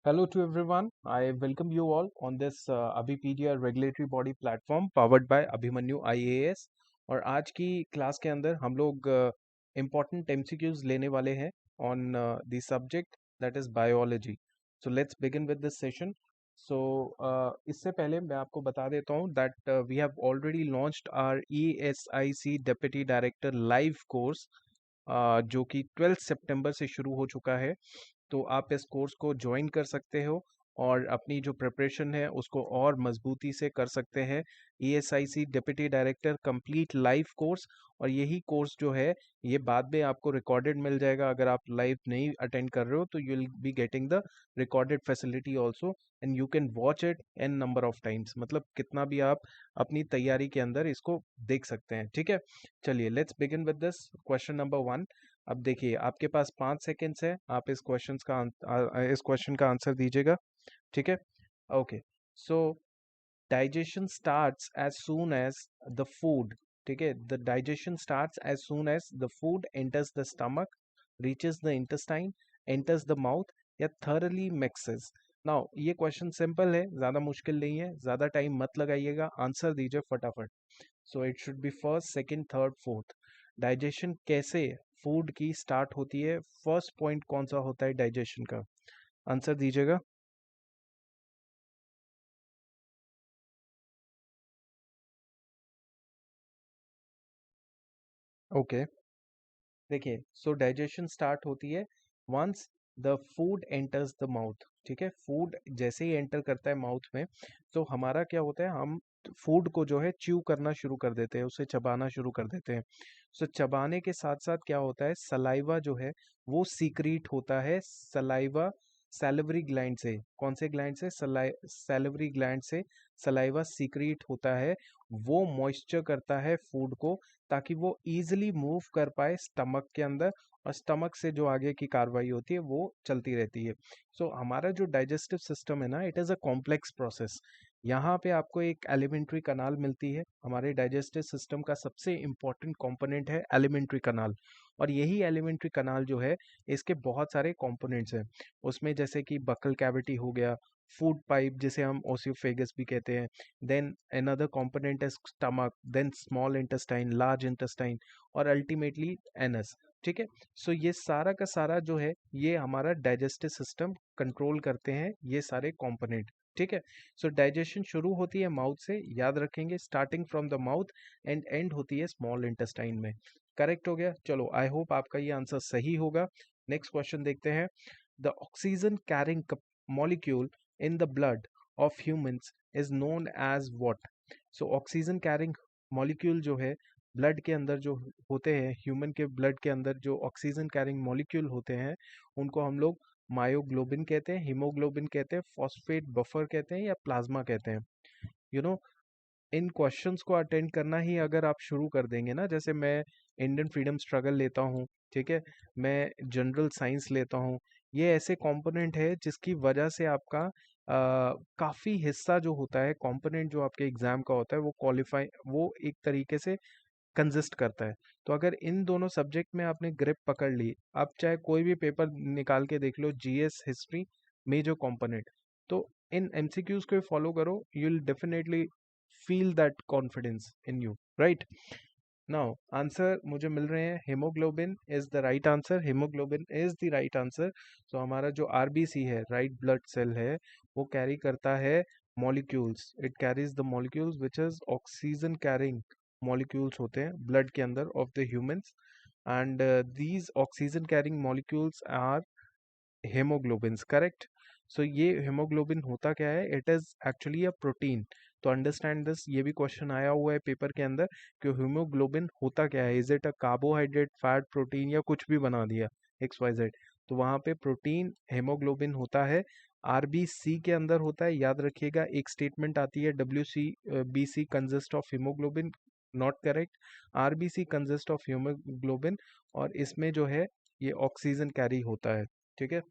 Hello to everyone. I welcome you all on this Abhipedia regulatory body platform powered by Abhimanyu IAS। और आज की class के अंदर हम लोग important MCQs लेने वाले हैं on the subject that is biology। So let's begin with this session। So इससे पहले मैं आपको बता देता हूँ that we have already launched our ESIC Deputy Director live course जो कि 12 सितंबर से शुरू हो चुका है। तो आप इस कोर्स को ज्वाइन कर सकते हो और अपनी जो प्रिपरेशन है उसको और मजबूती से कर सकते हैं। ESIC deputy director complete live course. और यही कोर्स जो है ये बाद में आपको रिकॉर्डेड मिल जाएगा। अगर आप लाइव नहीं अटेंड कर रहे हो तो you will be getting the recorded facility also and you can watch it n number of times. मतलब कितना भी आप अपनी तैयारी के अंदर इसको देख सकते हैं। ठीक है, चलिए let's begin with this question number 1। अब देखिए आपके पास 5 सेकेंड्स है, आप इस क्वेश्चन का आंसर दीजिएगा। ठीक है, okay. So digestion starts as soon as the food. ठीक है, the digestion starts as soon as the food enters the stomach, reaches the intestine, enters the mouth या थर्ली मिक्सेस। नाउ ये question simple है, ज्यादा मुश्किल नहीं है, ज्यादा टाइम मत लगाइएगा, आंसर दीजिए फटाफट। So it should be first, second, third, fourth. Digestion कैसे फूड की स्टार्ट होती है, फर्स्ट पॉइंट कौन सा होता है डाइजेशन का, आंसर दीजिएगा। ओके, देखिए सो डाइजेशन स्टार्ट होती है once the food enters the mouth. ठीक है, फूड जैसे ही एंटर करता है माउथ में तो हमारा क्या होता है, हम फूड को जो है च्यू करना शुरू कर देते हैं, उसे चबाना शुरू कर देते हैं। सो चबाने के साथ साथ क्या होता है, सलाइवा जो है वो सीक्रीट होता है। सलाइवा सैलिवरी ग्लैंड से, कौन से ग्लैंड से, सैलिवरी ग्लैंड से सलाइवा सीक्रीट होता है। वो मॉइस्चर करता है फूड को ताकि वो इजीली मूव कर पाए स्टमक के अंदर, और स्टमक से जो आगे की कार्रवाई होती है वो चलती रहती है। सो हमारा जो डाइजेस्टिव सिस्टम है ना, it is a complex process. यहाँ पे आपको एक एलिमेंट्री कनाल मिलती है। हमारे डाइजेस्टिव सिस्टम का सबसे इम्पोर्टेंट कंपोनेंट है एलिमेंट्री कनाल। और यही एलिमेंट्री कनाल जो है, इसके बहुत सारे कंपोनेंट्स हैं उसमें, जैसे कि बकल कैविटी हो गया, फूड पाइप जिसे हम ओसियोफेगस भी कहते हैं, then another component is stomach, then small intestine, large intestine, और अल्टीमेटली एनस। ठीक है, सो ये सारा का सारा जो है ये हमारा डाइजेस्टिव सिस्टम कंट्रोल करते हैं, ये सारे कंपोनेंट। ठीक है, सो डाइजेशन शुरू होती है माउथ से, याद रखेंगे, starting from the mouth and and होती है स्मॉल इंटेस्टाइन में। करेक्ट हो गया, चलो आई होप आपका ये आंसर सही होगा। नेक्स्ट क्वेश्चन देखते हैं। The oxygen carrying molecule in the blood of humans is known as what. So oxygen carrying molecule जो है ब्लड के अंदर जो होते हैं, ह्यूमन के ब्लड के अंदर जो ऑक्सीजन कैरिंग मॉलिक्यूल होते हैं उनको हम लोग मायोग्लोबिन कहते हैं, हीमोग्लोबिन कहते हैं, फॉस्फेट बफर कहते हैं या प्लाज्मा कहते हैं। यू नो, इन क्वेश्चंस को अटेंड करना ही अगर आप शुरू कर देंगे ना, जैसे मैं इंडियन फ्रीडम स्ट्रगल लेता हूँ, ठीक है, मैं जनरल साइंस लेता हूँ, ये ऐसे कंपोनेंट है जिसकी वजह से आपका काफ़ी हिस्सा जो होता है, कंपोनेंट जो आपके एग्जाम का होता है, वो क्वालिफाई, वो एक तरीके से कंसिस्ट करता है। तो अगर इन दोनों सब्जेक्ट में आपने ग्रिप पकड़ ली, आप चाहे कोई भी पेपर निकाल के देख लो, जीएस, हिस्ट्री, मेजर कंपोनेंट, तो इन एमसीक्यूज को फॉलो करो, you will definitely feel that confidence in you, right. Now answer मुझे मिल रहे हैं, haemoglobin is the right answer, haemoglobin is the right answer. So हमारा जो आरबीसी है, राइट ब्लड सेल है, वो कैरी करता है molecules, it carries the molecules which is oxygen carrying molecules होते हैं ब्लड के अंदर of the humans, and these oxygen carrying molecules are haemoglobins, correct. So ये हेमोग्लोबिन होता क्या है, it is actually a protein. तो अंडरस्टैंड दिस, ये भी क्वेश्चन आया हुआ है पेपर के अंदर कि हीमोग्लोबिन होता क्या है, is it a carbohydrate, fat, protein, या कुछ भी बना दिया एक्स वाई जेड। तो वहाँ पे प्रोटीन हेमोग्लोबिन होता है, आरबीसी के अंदर होता है। याद रखिएगा, एक स्टेटमेंट आती है W C B C consist of haemoglobin, not correct, RBC consist of haemoglobin, और इसमें जो है ये ऑक्सीजन कैरी होता है। ठीक है,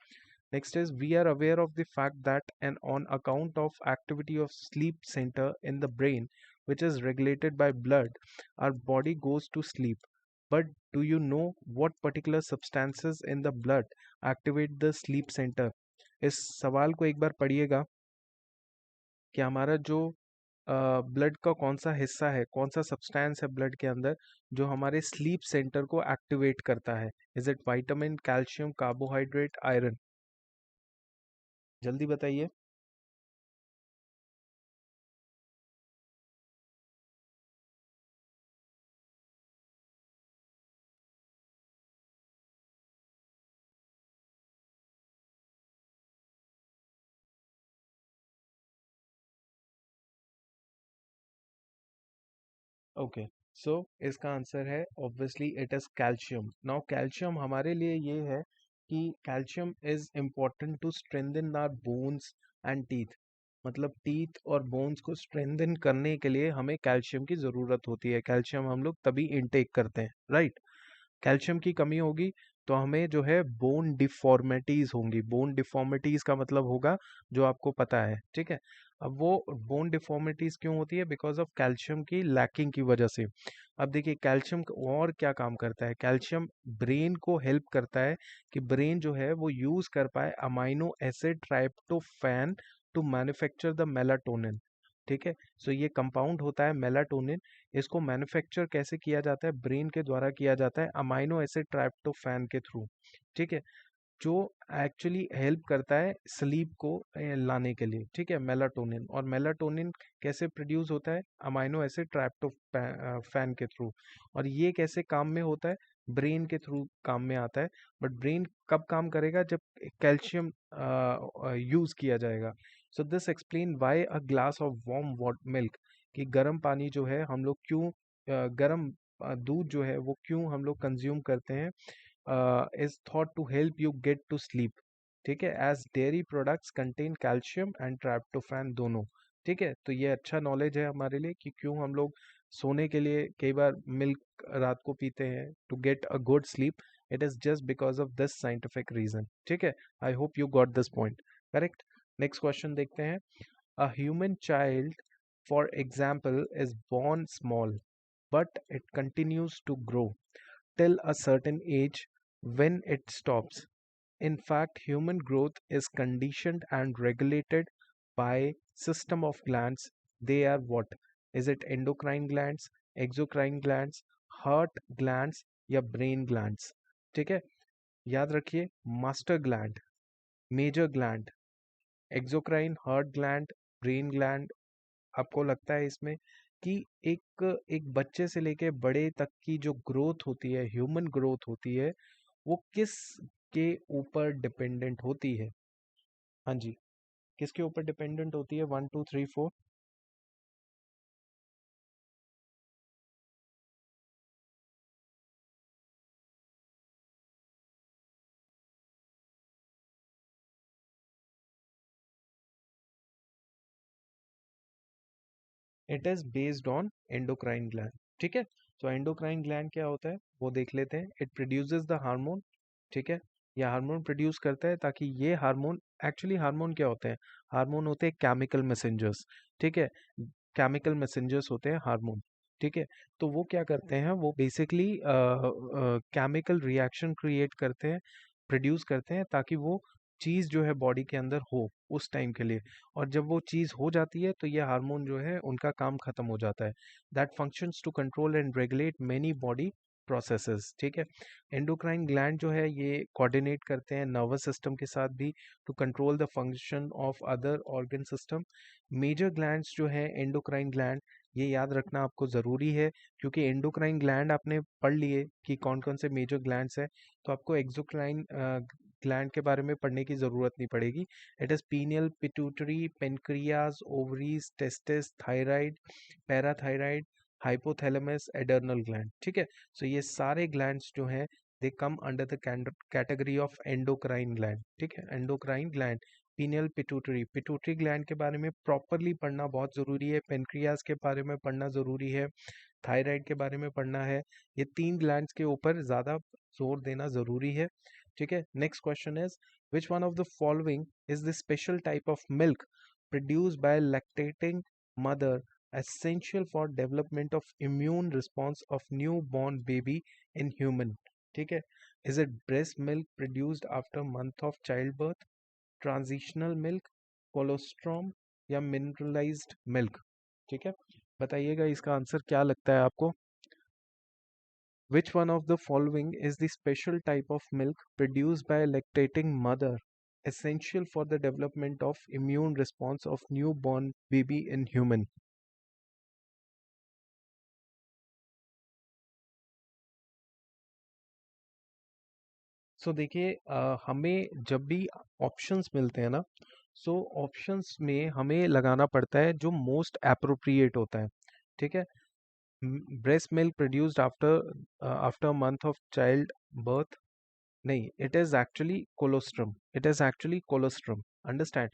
next is, we are aware of the fact that and on account of activity of sleep center in the brain, which is regulated by blood, our body goes to sleep. But do you know what particular substances in the blood activate the sleep center? इस सवाल को एक बार पढ़िएगा कि हमारा जो blood का कौन सा हिस्सा है, कौन सा सब्सटेंस है ब्लड के अंदर जो हमारे स्लीप सेंटर को एक्टिवेट करता है। Is it vitamin, calcium, carbohydrate, iron? जल्दी बताइए। ओके, सो इसका आंसर है obviously it is calcium. Now calcium हमारे लिए ये है कि calcium is important to strengthen our bones and teeth. मतलब टीथ और बोन्स को स्ट्रेंथन करने के लिए हमें कैल्शियम की ज़रूरत होती है। कैल्शियम हम लोग तभी इनटेक करते हैं, राइट? कैल्शियम की कमी होगी तो हमें जो है बोन डिफॉर्मिटीज होंगी। बोन डिफॉर्मिटीज का मतलब होगा जो आपको पता है, ठीक है। अब वो बोन डिफॉर्मिटीज क्यों होती है? बिकॉज ऑफ कैल्शियम की लैकिंग की वजह से। अब देखिए कैल्शियम और क्या काम करता है। कैल्शियम ब्रेन को हेल्प करता है कि ब्रेन जो है वो यूज कर पाए amino acid tryptophan to manufacture the melatonin, ठीक है। सो ये कंपाउंड होता है मेलाटोनिन। इसको मैन्युफैक्चर कैसे किया जाता है? ब्रेन के द्वारा किया जाता है अमाइनो एसिड ट्राइप्टोफैन के थ्रू, ठीक है। जो एक्चुअली हेल्प करता है स्लीप को लाने के लिए, ठीक है, मेलाटोनिन। और मेलाटोनिन कैसे प्रोड्यूस होता है? अमाइनो एसिड ट्राइप्टोफैन के थ्रू। और ये कैसे काम में होता है? ब्रेन के थ्रू काम में आता है। बट ब्रेन कब काम करेगा? जब कैल्शियम यूज किया जाएगा। So this explain why a glass of warm milk, कि गर्म पानी जो है हम लोग क्यों गर्म दूध जो है वो क्यों हम लोग कंज्यूम करते हैं, is thought to help you get to sleep, ठीक है, as dairy products contain calcium and tryptophan दोनों, ठीक है। तो ये अच्छा नॉलेज है हमारे लिए कि क्यों हम लोग सोने के लिए कई बार मिल्क रात को पीते हैं to get a good sleep. It is just because of this scientific reason, ठीक है। I hope you got this point correct. Next question देखते हैं। A human child, for example, is born small but it continues to grow till a certain age when it stops. In fact, human growth is conditioned and regulated by system of glands. They are what? Is it endocrine glands, exocrine glands, heart glands या brain glands? ठीक है, याद रखिए। Master gland, major gland, exocrine, heart gland, brain gland. आपको लगता है इसमें कि एक एक बच्चे से लेके बड़े तक की जो ग्रोथ होती है, ह्यूमन ग्रोथ होती है, वो किस के ऊपर डिपेंडेंट होती है? हाँ जी, किसके ऊपर डिपेंडेंट होती है? 1 2 3 4। It is based on endocrine gland, ठीक है। तो एंडोक्राइन ग्लैंड क्या होता है वो देख लेते हैं। इट प्रोड्यूसेस द हार्मोन, ठीक है। यह हार्मोन प्रोड्यूस करता है ताकि ये हार्मोन, एक्चुअली हार्मोन क्या होते हैं? हार्मोन होते हैं केमिकल मैसेंजर्स, ठीक है। केमिकल मैसेंजर्स होते हैं हार्मोन, ठीक है। तो वो क्या करते हैं? वो बेसिकली केमिकल रिएक्शन क्रिएट करते हैं, प्रोड्यूस करते हैं ताकि वो चीज़ जो है बॉडी के अंदर हो उस टाइम के लिए। और जब वो चीज़ हो जाती है तो ये हार्मोन जो है उनका काम खत्म हो जाता है। That functions to control and regulate many body processes, ठीक है। एंडोक्राइन ग्लैंड जो है ये कोऑर्डिनेट करते हैं नर्वस सिस्टम के साथ भी to control the function of other organ system. Major glands जो है एंडोक्राइन ग्लैंड, ये याद रखना आपको ज़रूरी है क्योंकि एंडोक्राइन ग्लैंड आपने पढ़ लिए कि कौन कौन से मेजर ग्लैंड्स हैं, तो आपको एक्सोक्राइन ग्लैंड के बारे में पढ़ने की ज़रूरत नहीं पड़ेगी। It is pineal, pituitary, pancreas, ovaries, testis, thyroid, parathyroid, hypothalamus, adrenal gland, ठीक है। सो ये सारे ग्लैंड्स जो हैं they come under the category of endocrine gland, ठीक है। Endocrine gland, pineal, pituitary. Pituitary gland के बारे में प्रॉपरली पढ़ना बहुत ज़रूरी है। पेनक्रियाज के बारे में पढ़ना ज़रूरी है। थायराइड के बारे में पढ़ना है। ये तीन ग्लैंड्स के ऊपर ज़्यादा जोर देना ज़रूरी है, ठीक है। Next question is, which one of the following is the special type of milk produced by lactating mother essential for development of immune response of newborn baby in human, ठीक है। is it breast milk produced after month of childbirth, transitional milk, colostrum या mineralised milk? ठीक है, बताइएगा इसका answer क्या लगता है आपको? Which one of the following is the special type of milk produced by a lactating mother essential for the development of immune response of newborn baby in human? देखिए, हमें जब भी ऑप्शंस मिलते हैं ना, ऑप्शंस में हमें लगाना पड़ता है जो मोस्ट अप्रोप्रिएट होता है। ठीक है, breast milk produced after month of childbirth, नहीं, it is actually colostrum, it is actually colostrum, understand?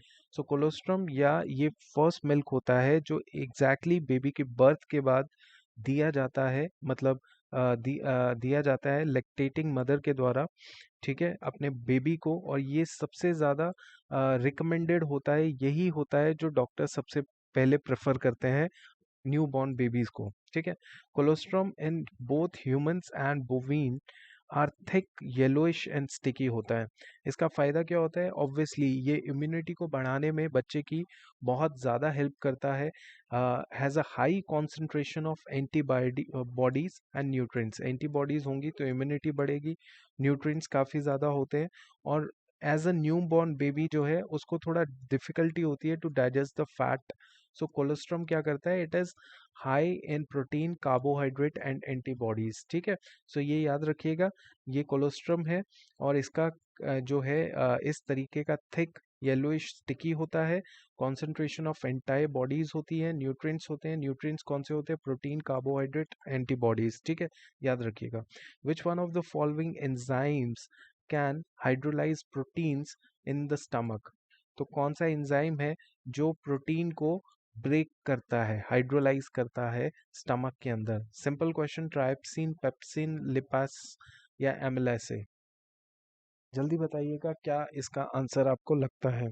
Colostrum या ये फर्स्ट मिल्क होता है जो एग्जैक्टली बेबी के बर्थ के बाद दिया जाता है, मतलब दिया जाता है लेक्टेटिंग मदर के द्वारा, ठीक है, अपने बेबी को। और ये सबसे ज़्यादा रिकमेंडेड होता है, यही होता है जो डॉक्टर सबसे पहले प्रेफर करते हैं न्यू बॉर्न बेबीज को। ठीक है, colostrum in both humans and bovine are thick yellowish and sticky होता है। इसका फ़ायदा क्या होता है? ऑब्वियसली ये इम्यूनिटी को बढ़ाने में बच्चे की बहुत ज़्यादा हेल्प करता है। Has a high concentration of antibody bodies and nutrients, antibodies होंगी तो इम्यूनिटी बढ़ेगी, न्यूट्रिएंट्स काफ़ी ज़्यादा होते हैं। और as a new born baby जो है उसको थोड़ा डिफ़िकल्टी होती है to digest the fat. Colostrum क्या करता है? It is high in protein, carbohydrate and antibodies. ठीक है, ये याद रखिएगा, ये कोलेस्ट्रॉम है और इसका जो है इस तरीके का थिक येलोइश स्टिकी होता है। कॉन्सेंट्रेशन ऑफ एंटीबॉडीज होती है, न्यूट्रिएंट्स होते हैं। न्यूट्रिएंट्स कौन से होते हैं? Protein, carbohydrate, antibodies. ठीक है, याद रखिएगा। Which one of the following enzymes can hydrolyse proteins in the stomach? तो कौन सा एंजाइम है जो प्रोटीन को ब्रेक करता है, हाइड्रोलाइज करता है स्टमक के अंदर? सिंपल क्वेश्चन, ट्राइप्सिन, पेप्सिन, लिपास या एमिलेसे? जल्दी बताइएगा क्या इसका आंसर आपको लगता है?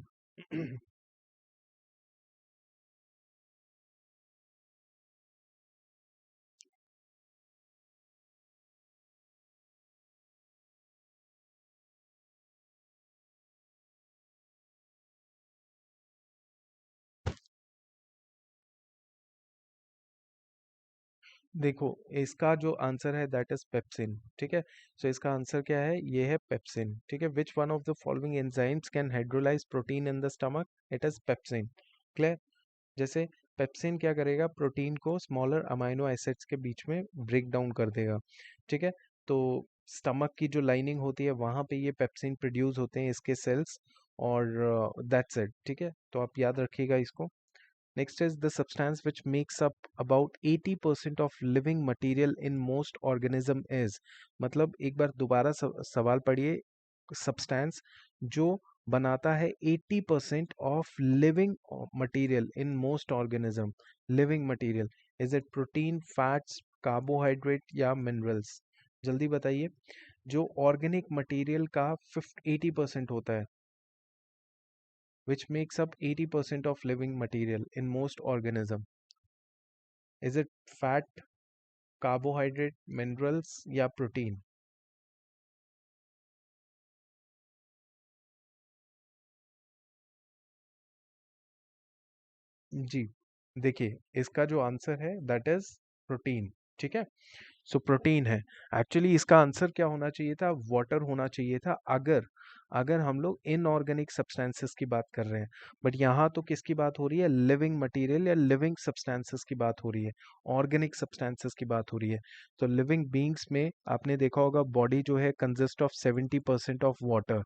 देखो, इसका जो आंसर है दैट इज पेप्सिन। ठीक है, इसका आंसर क्या है? ये है पेप्सिन। ठीक है, which one of the following enzymes can hydrolyse protein in the stomach? It is pepsin. Clear? जैसे पेप्सिन क्या करेगा? प्रोटीन को स्मॉलर अमाइनो एसिड्स के बीच में ब्रेक डाउन कर देगा। ठीक है, तो स्टमक की जो लाइनिंग होती है वहां पे ये पेप्सिन प्रोड्यूस होते हैं, इसके सेल्स, और दैट्स इट। ठीक है, तो आप याद रखिएगा इसको। Next is the substance which makes up about 80% of living material in most organism is, मतलब एक बार दोबारा सवाल पढ़िए। सब्सटेंस जो बनाता है 80% of living material in most organism, living material, is it protein, fats, carbohydrate या मिनरल्स? जल्दी बताइए। जो ऑर्गेनिक मटेरियल का 80% होता है, which makes up 80% of living material in most organism. Is it fat, carbohydrate, minerals या protein? जी, देखिए इसका जो आंसर है दैट इज प्रोटीन। ठीक है, प्रोटीन है। एक्चुअली इसका आंसर क्या होना चाहिए था? वाटर होना चाहिए था, अगर अगर हम लोग इनऑर्गेनिक सब्सटेंसेस की बात कर रहे हैं। बट यहाँ तो किसकी बात हो रही है? लिविंग मटेरियल या लिविंग सब्सटेंसेस की बात हो रही है, ऑर्गेनिक सब्सटेंसेस की बात हो रही है। तो लिविंग बींग्स में आपने देखा होगा बॉडी जो है कंसिस्ट ऑफ 70% ऑफ वाटर।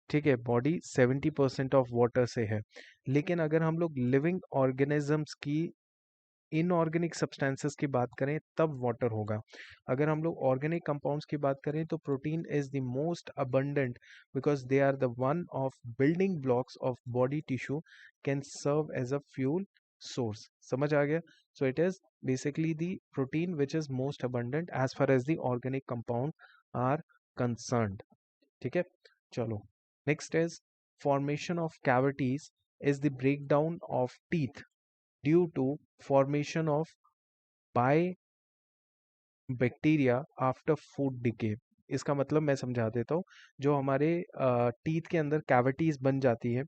ठीक है, बॉडी 70% ऑफ वाटर से है। लेकिन अगर हम लोग लिविंग ऑर्गेनिजम्स की इनऑर्गेनिक सब्सटेंसेस की बात करें तब वाटर होगा। अगर हम लोग ऑर्गेनिक कंपाउंड्स की बात करें तो protein is the most abundant, because they are the one of building blocks of body tissue, can serve as a fuel source. समझ आ गया? It is basically the protein which is most abundant as far as the organic compound are concerned. ठीक है, चलो। Next is formation of cavities is the breakdown of teeth due to formation of by bacteria after food decay. इसका मतलब मैं समझा देता हूँ। जो हमारे टीथ के अंदर कैविटीज बन जाती है,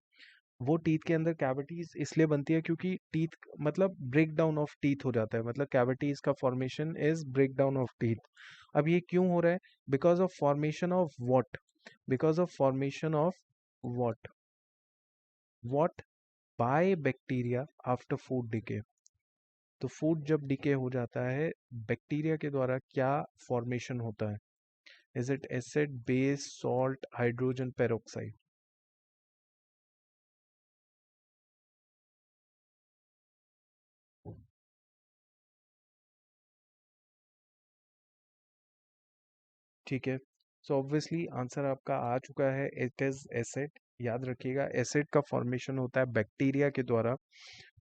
वो टीथ के अंदर कैविटीज इसलिए बनती है क्योंकि टीथ मतलब ब्रेक डाउन ऑफ टीथ हो जाता है, मतलब कैविटीज का formation is break down of teeth. अब ये क्यों हो रहा है? Because of formation of what? Because of formation of what? What? By bacteria after food decay. तो फूड जब डिके हो जाता है, बैक्टीरिया के द्वारा क्या फॉर्मेशन होता है? Is it acid, base, salt, hydrogen peroxide? ठीक है, सो ऑब्वियसली आंसर आपका आ चुका है, इट इज एसिड। याद रखिएगा, एसिड का फॉर्मेशन होता है बैक्टीरिया के द्वारा।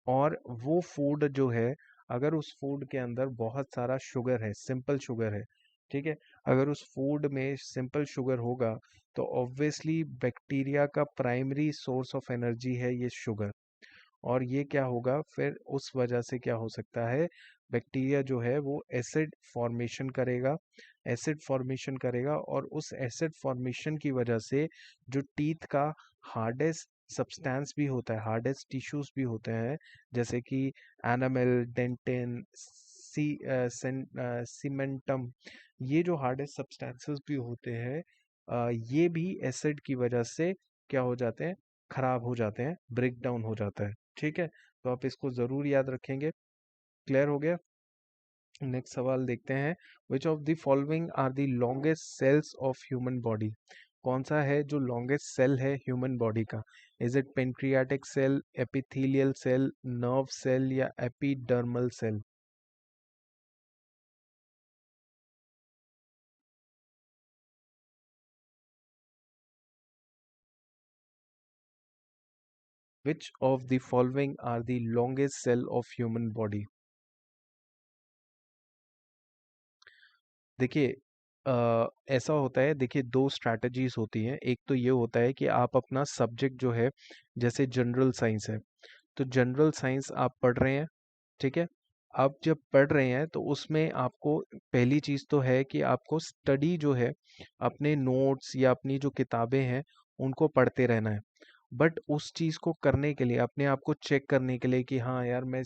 और वो फूड जो है, अगर उस फूड के अंदर बहुत सारा शुगर है, सिंपल शुगर है, ठीक है, अगर उस फूड में सिंपल शुगर होगा तो ऑब्वियसली बैक्टीरिया का प्राइमरी सोर्स ऑफ एनर्जी है ये शुगर। और ये क्या होगा फिर, उस वजह से क्या हो सकता है, बैक्टीरिया जो है वो एसिड फॉर्मेशन करेगा। एसिड फॉर्मेशन करेगा और उस एसिड फॉर्मेशन की वजह से जो टीथ का हार्डेस्ट सब्सटेंस भी होता है, हार्डेस्ट टिश्यूज भी होते हैं, जैसे कि एनामेल, डेंटिन, सीमेंटम, ये जो हार्डेस्ट सब्सटेंसेस भी होते हैं, ये भी एसिड की वजह से क्या हो जाते हैं, खराब हो जाते हैं, ब्रेक डाउन हो जाता है। ठीक है, तो आप इसको जरूर याद रखेंगे। क्लियर हो गया? नेक्स्ट सवाल देखते हैं। Which of the following are the longest cells of human body? कौन सा है जो लॉन्गेस्ट सेल है ह्यूमन बॉडी का? Is it pancreatic cell, epithelial cell, nerve cell या epidermal cell? Which of the following are the longest cell of human body? देखिए, ऐसा होता है, देखिए दो स्ट्रैटेजीज होती हैं। एक तो ये होता है कि आप अपना सब्जेक्ट जो है, जैसे जनरल साइंस है, तो जनरल साइंस आप पढ़ रहे हैं, ठीक है। आप जब पढ़ रहे हैं तो उसमें आपको पहली चीज़ तो है कि आपको स्टडी जो है, अपने नोट्स या अपनी जो किताबें हैं उनको पढ़ते रहना है। बट उस चीज़ को करने के लिए, अपने आप को चेक करने के लिए कि हाँ यार मैं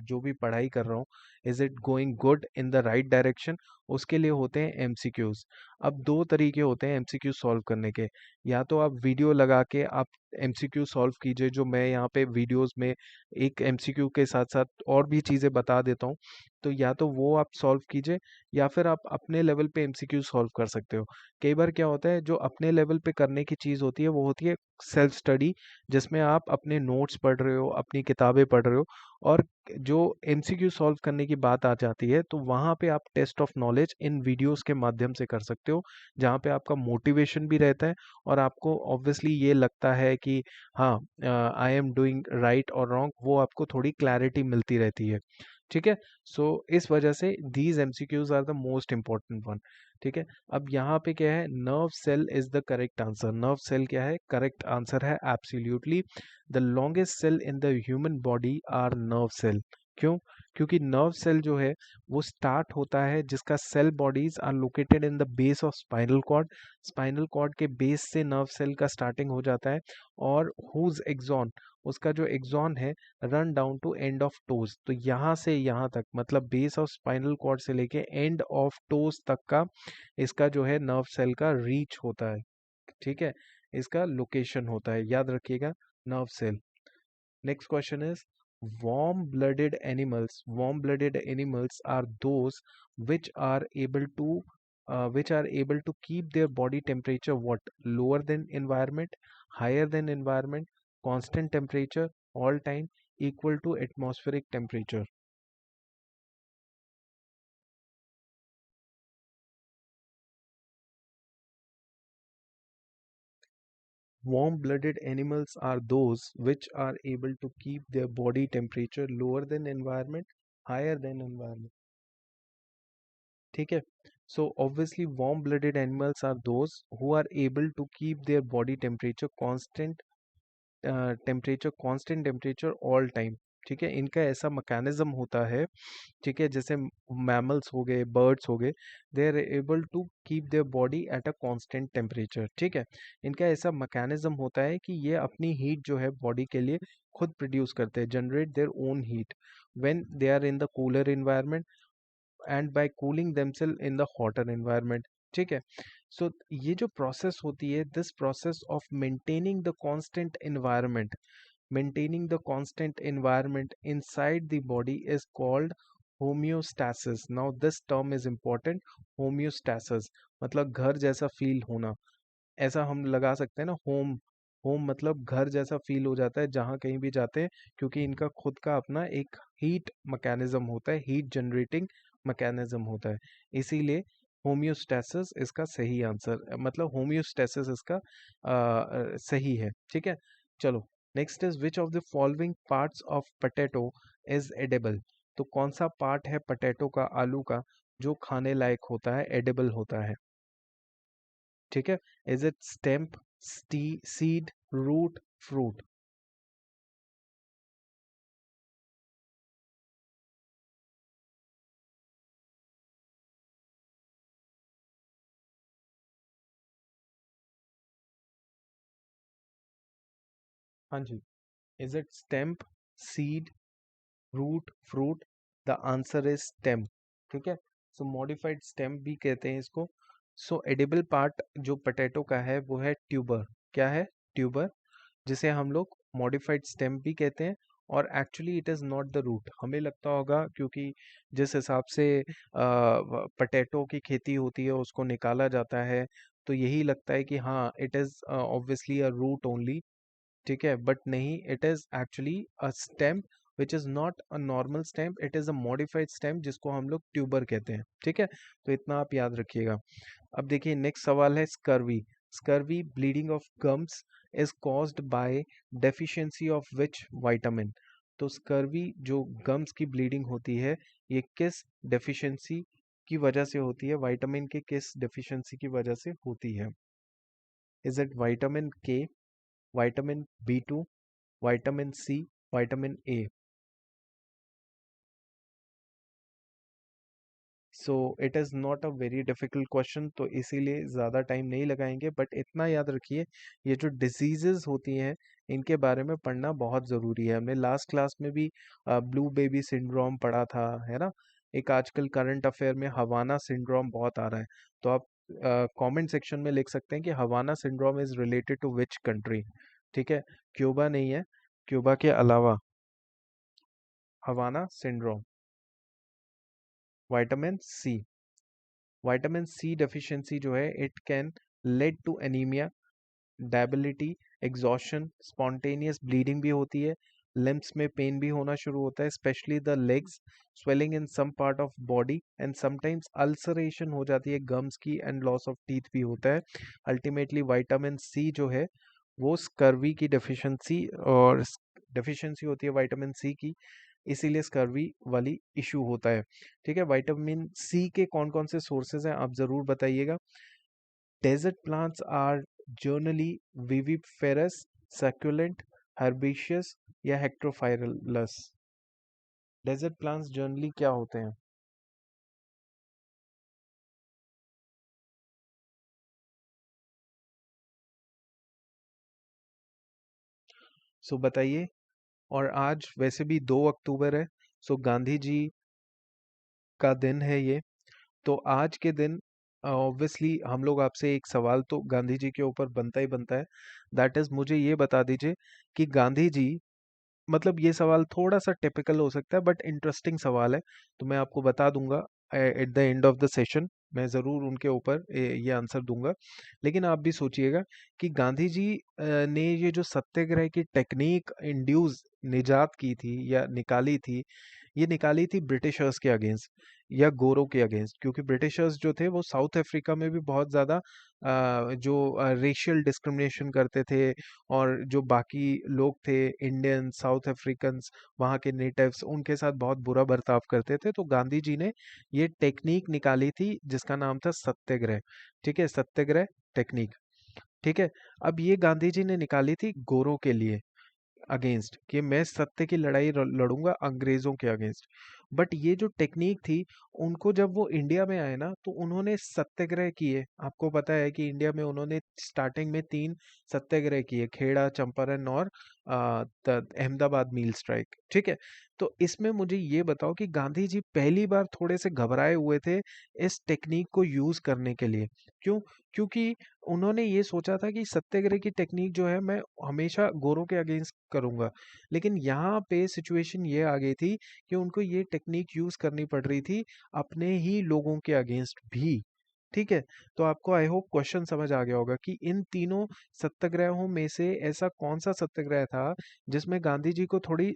जो भी पढ़ाई कर रहा हूँ, is it going good in the right direction, उसके लिए होते हैं एमसीक्यूज। अब दो तरीके होते हैं एमसीक्यू सॉल्व करने के। या तो आप वीडियो लगा के आप एमसीक्यू सॉल्व कीजिए, जो मैं यहाँ पे वीडियोस में एक एमसीक्यू के साथ साथ और भी चीज़ें बता देता हूँ, तो या तो वो आप सॉल्व कीजिए, या फिर आप अपने लेवल पे एमसीक्यू सॉल्व कर सकते हो। कई बार क्या होता है, जो अपने लेवल पे करने की चीज़ होती है वो होती है सेल्फ स्टडी, जिसमें आप अपने नोट्स पढ़ रहे हो, अपनी किताबें पढ़ रहे हो। और जो एमसीक्यू सॉल्व करने की बात आ जाती है, तो वहाँ पे आप test of knowledge in videos के माध्यम से कर सकते हो, जहाँ पे आपका मोटिवेशन भी रहता है और आपको ऑब्वियसली ये लगता है कि हाँ, आई एम डूइंग राइट और रॉन्ग, वो आपको थोड़ी क्लैरिटी मिलती रहती है। ठीक है, सो इस वजह से these MCQs are the most important one. ठीक है, अब यहाँ पे क्या है, nerve cell is the correct answer. Nerve cell क्या है, करेक्ट आंसर है absolutely. The longest cell in the human body are nerve cell. क्यों? क्योंकि नर्व सेल जो है वो स्टार्ट होता है, जिसका cell bodies are located in the base of spinal cord. Spinal cord के बेस से नर्व सेल का स्टार्टिंग हो जाता है। और हुज एक्सॉन, उसका जो एक्सॉन है, run down to end of toes. तो यहाँ से यहाँ तक, मतलब बेस ऑफ स्पाइनल कॉर्ड से लेके एंड ऑफ टोज तक का इसका जो है नर्व सेल का रीच होता है। ठीक है, इसका लोकेशन होता है, याद रखिएगा, nerve cell. Next question is, warm blooded animals are those which are able to keep their body temperature what, lower than environment, higher than environment, constant temperature, all time, equal to atmospheric temperature? Warm blooded animals are those which are able to keep their body temperature lower than environment, higher than environment. ठीक है, so obviously warm blooded animals are those who are able to keep their body temperature constant, temperature all time. ठीक है, इनका ऐसा mechanism होता है, ठीक है, जैसे मैमल्स हो गए, बर्ड्स हो गए, they are able to keep their body at a constant temperature, ठीक है। इनका ऐसा मैकेनिज्म होता है कि ये अपनी हीट जो है बॉडी के लिए खुद प्रोड्यूस करते हैं, generate their own heat when they are in the cooler environment and by cooling themselves in the hotter environment, ठीक है। सो ये जो प्रोसेस होती है, this process of maintaining the constant environment, maintaining the constant environment inside the body is called homeostasis. Now this term is important, homeostasis मतलब घर जैसा feel होना, ऐसा हम लगा सकते हैं ना, होम, होम मतलब घर जैसा फील हो जाता है जहाँ कहीं भी जाते हैं, क्योंकि इनका खुद का अपना एक हीट मैकेनिज्म होता है, हीट जनरेटिंग मैकेनिज्म होता है, इसीलिए होम्योस्टैसिस इसका सही आंसर, मतलब होम्योस्टैसिस इसका सही है, ठीक है। चलो, next is which of the following parts of potato is edible. तो कौन सा पार्ट है पोटैटो का, आलू का, जो खाने लायक होता है, एडिबल होता है, ठीक है। Is it stem, seed, root, fruit? हाँ जी, is it stem, seed, root, fruit? The answer is stem, ठीक है। सो मॉडिफाइड स्टेम भी कहते हैं इसको। सो एडिबल पार्ट जो पोटैटो का है वो है ट्यूबर, क्या है, ट्यूबर, जिसे हम लोग मॉडिफाइड स्टेम भी कहते हैं। और actually it is not the root, हमें लगता होगा क्योंकि जिस हिसाब से पोटैटो की खेती होती है उसको निकाला जाता है, तो यही लगता है कि हाँ it is obviously a root only, ठीक है, बट नहीं, it is actually a stem which is not a normal stem, it is a modified stem जिसको हम लोग ट्यूबर कहते हैं, ठीक है। तो इतना आप याद रखिएगा। अब देखिए नेक्स्ट सवाल है scurvy. Scurvy, bleeding of gums, is caused by deficiency of which vitamin. तो स्कर्वी जो गम्स की ब्लीडिंग होती है, ये किस डेफिशिएंसी की वजह से होती है, विटामिन के किस डेफिशिएंसी की वजह से होती है? Is it vitamin K, vitamin B2, vitamin C, vitamin A? So it is not a very difficult question, तो इसीलिए ज़्यादा टाइम नहीं लगाएंगे, बट इतना याद रखिए, ये जो डिजीजेस होती हैं इनके बारे में पढ़ना बहुत ज़रूरी है। हमने लास्ट क्लास में भी ब्लू बेबी सिंड्रोम पढ़ा था, है ना। एक आजकल करंट अफेयर में हवाना सिंड्रोम बहुत आ रहा है, तो आप कमेंट सेक्शन में लिख सकते हैं कि Havana syndrome is related to which country, ठीक है। क्यूबा नहीं है, क्यूबा के अलावा Havana syndrome. Vitamin C, vitamin C deficiency जो है it can lead to anaemia, debility, exhaustion, spontaneous bleeding भी होती है, लिम्स में पेन भी होना शुरू होता है, specially the legs, swelling in some part of body, and sometimes ulceration हो जाती है गम्स की, एंड लॉस ऑफ टीथ भी होता है। अल्टीमेटली विटामिन सी जो है वो स्कर्वी की डेफिशिएंसी, और डेफिशिएंसी होती है विटामिन सी की, इसीलिए स्कर्वी वाली इशू होता है, ठीक है। विटामिन सी के कौन कौन से सोर्सेज हैं आप ज़रूर बताइएगा। Desert plants are generally viviparous, succulent, herbaceous या हेक्टोफाइलस? डेजर्ट प्लांट्स जनरली क्या होते हैं? सो बताइए। और आज वैसे भी 2 अक्टूबर है, सो गांधी जी का दिन है ये। तो आज के दिन ऑब्वियसली हम लोग आपसे एक सवाल तो गांधी जी के ऊपर बनता ही बनता है, दैट इज मुझे ये बता दीजिए कि गांधी जी, मतलब ये सवाल थोड़ा सा टिपिकल हो सकता है बट इंटरेस्टिंग सवाल है, तो मैं आपको बता दूंगा at the end of the session, मैं ज़रूर उनके ऊपर ये आंसर दूंगा। लेकिन आप भी सोचिएगा कि गांधी जी ने ये जो सत्याग्रह की टेक्निक इंड्यूस निजात की थी या निकाली थी, ये निकाली थी ब्रिटिशर्स के अगेंस्ट या गोरों के अगेंस्ट, क्योंकि ब्रिटिशर्स जो थे वो साउथ अफ्रीका में भी बहुत ज़्यादा जो रेशियल डिस्क्रिमिनेशन करते थे, और जो बाकी लोग थे इंडियन, साउथ अफ्रीकन्स, वहाँ के नेटिव्स, उनके साथ बहुत बुरा बर्ताव करते थे। तो गांधी जी ने ये टेक्निक निकाली थी जिसका नाम था सत्याग्रह, ठीक है, सत्याग्रह टेक्निक, ठीक है। अब ये गांधी जी ने निकाली थी गोरों के लिए, अगेंस्ट, कि मैं सत्य की लड़ाई लड़ूंगा अंग्रेजों के अगेंस्ट। बट ये जो टेक्निक थी, उनको जब वो इंडिया में आए ना तो उन्होंने सत्याग्रह किए। आपको पता है कि इंडिया में उन्होंने स्टार्टिंग में 3 सत्याग्रह किए, खेड़ा, चंपारण और अहमदाबाद मील स्ट्राइक, ठीक है। तो इसमें मुझे ये बताओ कि गांधी जी पहली बार थोड़े से घबराए हुए थे इस टेक्निक को यूज करने के लिए। क्यों? क्योंकि उन्होंने ये सोचा था कि सत्याग्रह की टेक्निक जो है मैं हमेशा गोरों के अगेंस्ट करूंगा। लेकिन यहाँ पे सिचुएशन ये आ गई थी कि उनको ये टेक्निक यूज करनी पड़ रही थी अपने ही लोगों के अगेंस्ट भी, ठीक है। तो आपको आई होप क्वेश्चन समझ आ गया होगा कि इन तीनों सत्याग्रहों में से ऐसा कौन सा सत्याग्रह था जिसमें गांधी जी को थोड़ी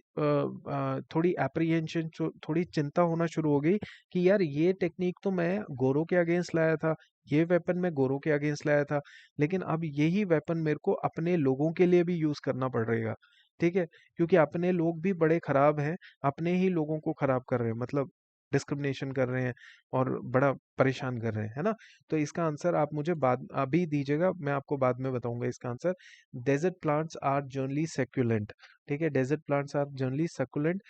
एप्रीहेंशन, थोड़ी चिंता होना शुरू हो गई कि यार ये टेक्निक तो मैं गोरों के अगेंस्ट लाया था, ये वेपन मैं गोरों के अगेंस्ट लाया था, लेकिन अब यही वेपन मेरे को अपने लोगों के लिए भी यूज करना पड़ रहेगा, ठीक है। क्योंकि अपने लोग भी बड़े खराब हैं, अपने ही लोगों को खराब कर रहे हैं, मतलब डिस्क्रिमिनेशन कर रहे हैं और बड़ा परेशान कर रहे हैं, है ना। तो इसका आंसर आप मुझे बाद अभी दीजिएगा, मैं आपको बाद में बताऊंगा इसका answer. Desert plants are generally succulent, ठीक है। Desert plants are generally succulent.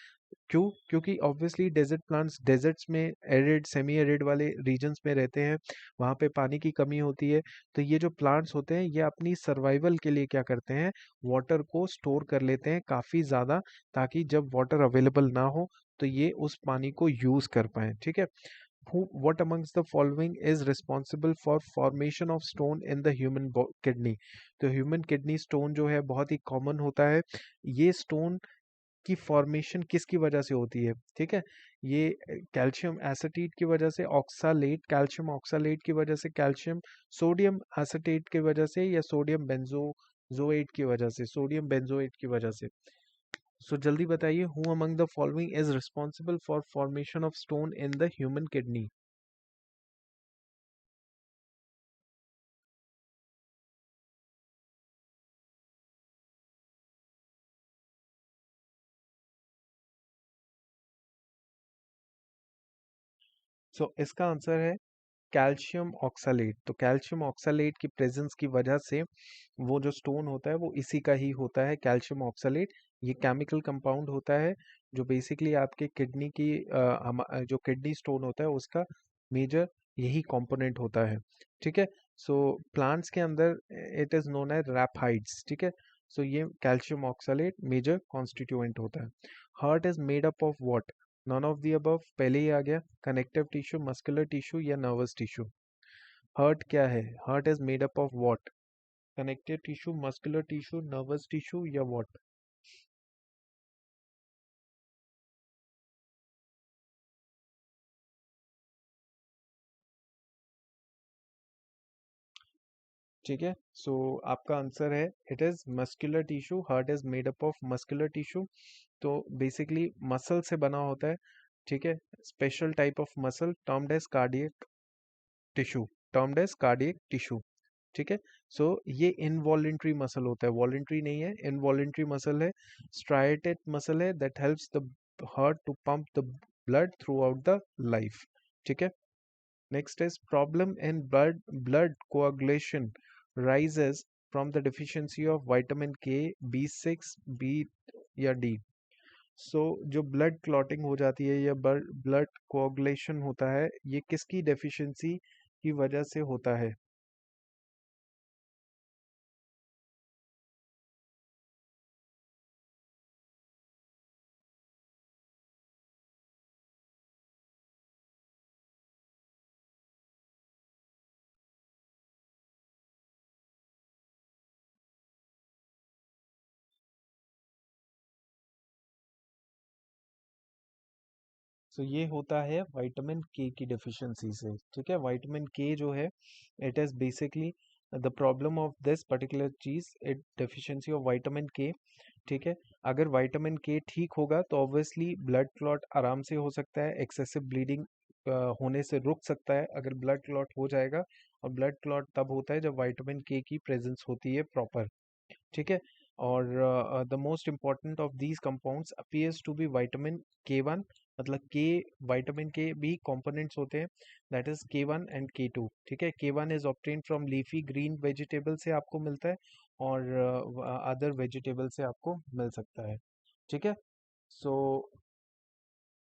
क्यों? क्योंकि ऑब्वियसली डेजर्ट प्लांट्स डेजर्ट्स में, एरिड सेमी एरिड वाले रीजन्स में रहते हैं, वहाँ पे पानी की कमी होती है। तो ये जो प्लांट्स होते हैं ये अपनी सर्वाइवल के लिए क्या करते हैं, वाटर को स्टोर कर लेते हैं काफ़ी ज़्यादा, ताकि जब वाटर अवेलेबल ना हो तो ये उस पानी को यूज़ कर पाएँ, ठीक है। What amongst the following is responsible for formation of stone in the human kidney? तो ह्यूमन किडनी स्टोन जो है बहुत ही कॉमन होता है। ये स्टोन की फॉर्मेशन किसकी वजह से होती है, ठीक है। ये कैल्शियम एसिटेट की वजह से, ऑक्सालेट, कैल्शियम ऑक्सालेट की वजह से, कैल्शियम सोडियम एसिटेट की वजह से, या सोडियम बेंजोएट की वजह से, सोडियम बेंजोएट की वजह से। सो जल्दी बताइए, who among the following is responsible for formation of stone in the human kidney? So इसका आंसर है कैल्शियम ऑक्सालेट। तो कैल्शियम ऑक्सालेट की प्रेजेंस की वजह से वो जो स्टोन होता है वो इसी का ही होता है, कैल्शियम ऑक्सालेट। ये केमिकल कंपाउंड होता है जो बेसिकली आपके किडनी की जो किडनी स्टोन होता है उसका मेजर यही कंपोनेंट होता है, ठीक है। सो प्लांट्स के अंदर इट इज नोन एज रैपहाइड्स, ठीक है। सो ये कैल्शियम ऑक्सालेट मेजर कॉन्स्टिट्यूएंट होता है। Heart is made up of what? None of the above पहले ही आ गया, कनेक्टिव टिश्यू, मस्कुलर टिश्यू या नर्वस टिश्यू। हर्ट क्या है? Heart is made up of what? Connective tissue, muscular tissue, nervous tissue या व्हाट? ठीक है। सो आपका आंसर है it is muscular tissue. Heart is made up of muscular tissue. तो basically muscle से बना होता है, ठीक है। Special type of muscle termed as cardiac tissue, termed as cardiac tissue, ठीक है। सो ये इनवॉलेंट्री मसल होता है, वॉलेंट्री नहीं है, इनवॉलेंट्री मसल है। स्ट्राइटेड मसल है that helps the heart to pump the blood throughout the life, ठीक है। Next is problem in blood coagulation rises from the deficiency of vitamin K, B6, B या D? सो जो blood clotting हो जाती है या blood कोagulation होता है, ये किसकी डेफिशिएंसी की वजह से होता है? सो ये होता है विटामिन के की डेफिशिएंसी से, ठीक है। विटामिन के जो है it is basically the problem of this particular चीज, इट डेफिशिएंसी ऑफ विटामिन के, ठीक है। अगर विटामिन के ठीक होगा तो ऑब्वियसली ब्लड क्लॉट आराम से हो सकता है, एक्सेसिव ब्लीडिंग होने से रुक सकता है अगर ब्लड क्लॉट हो जाएगा। और ब्लड क्लॉट तब होता है जब विटामिन के की प्रेजेंस होती है प्रॉपर, ठीक है। और the most important of these compounds appears to be vitamin K1 मतलब के, विटामिन के भी कंपोनेंट्स होते हैं, that is K1 and K2। ठीक है, K1 is obtain from leafy green vegetable से आपको मिलता है, और अदर वेजिटेबल से आपको मिल सकता है। ठीक है। सो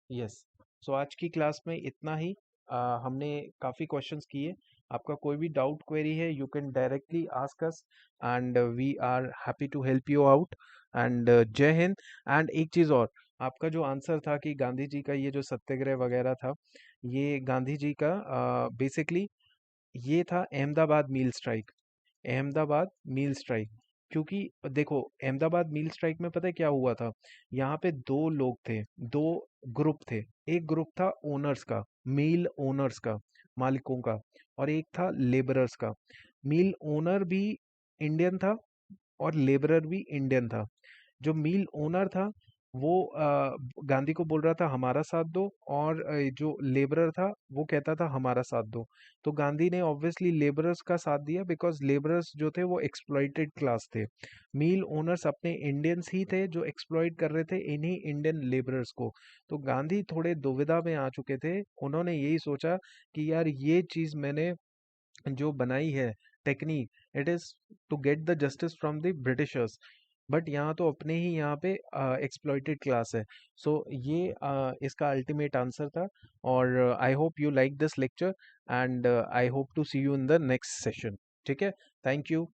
यस, सो आज की क्लास में इतना ही। हमने काफ़ी क्वेश्चंस किए। आपका कोई भी डाउट क्वेरी है, you can directly ask us, and we are happy to help you out. And जय हिंद। एंड एक चीज़ और, आपका जो आंसर था कि गांधी जी का ये जो सत्याग्रह वगैरह था, ये गांधी जी का बेसिकली ये था अहमदाबाद मील स्ट्राइक। अहमदाबाद मील स्ट्राइक, क्योंकि देखो अहमदाबाद मील स्ट्राइक में पता है क्या हुआ था, यहाँ पे दो लोग थे, दो ग्रुप थे। एक ग्रुप था ओनर्स का, मील ओनर्स का, मालिकों का, और एक था लेबरर्स का। मील ओनर भी इंडियन था और लेबरर भी इंडियन था। जो मील ओनर था वो गांधी को बोल रहा था हमारा साथ दो, और जो लेबरर था वो कहता था हमारा साथ दो। तो गांधी ने ऑब्वियसली लेबरर्स का साथ दिया, बिकॉज लेबरर्स जो थे वो एक्सप्लॉइटेड क्लास थे। मील ओनर्स अपने इंडियंस ही थे जो एक्सप्लॉइट कर रहे थे इन्हीं इंडियन लेबरर्स को। तो गांधी थोड़े दुविधा में आ चुके थे, उन्होंने यही सोचा कि यार ये चीज मैंने जो बनाई है technique, it is to get the justice from the Britishers, but यहाँ तो अपने ही यहाँ पे एक्सप्लॉइटेड क्लास है। सो ये इसका अल्टीमेट आंसर था। और I hope you like this lecture, and I hope to see you in the next session. ठीक है, थैंक यू।